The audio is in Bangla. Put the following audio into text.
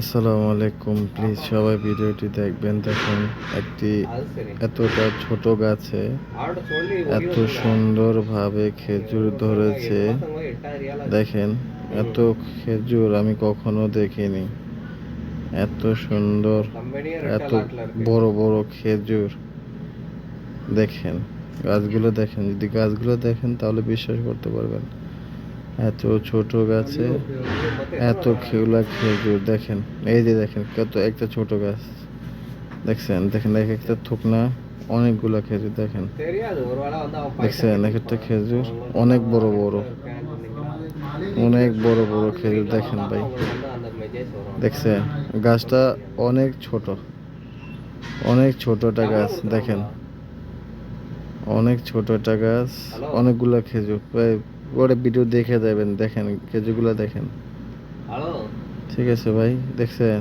আসসালামু আলাইকুম, প্লিজ সবাই ভিডিওটি দেখবেন। দেখুন, একটি এতটা ছোট গাছে এত সুন্দরভাবে খেজুর ধরেছে। দেখেন, এত খেজুর আমি কখনো দেখিনি। এত সুন্দর, এত বড় বড় খেজুর। দেখেন গাছগুলো, দেখেন, যদি গাছগুলো দেখেন তাহলে বিশ্বাস করতে পারবেন। এত ছোট গাছে এত খেজুর। দেখেন, এই যে দেখেন, কত একটা ছোট গাছ। দেখছেন, দেখেন, এক একটা থুকনা অনেকগুলা খেজুর। দেখেন, দেখছেন, এক একটা খেজুর অনেক বড় বড়, অনেক বড় বড় খেজুর। দেখেন ভাই, দেখছেন গাছটা অনেক ছোট, অনেক ছোটটা গাছ। দেখেন, অনেক ছোটটা গাছ, অনেকগুলা খেজুর। পরে ভিডিও দেখে যাবেন। দেখেন খেজুরগুলা, দেখেন। ঠিক আছে ভাই, দেখছেন।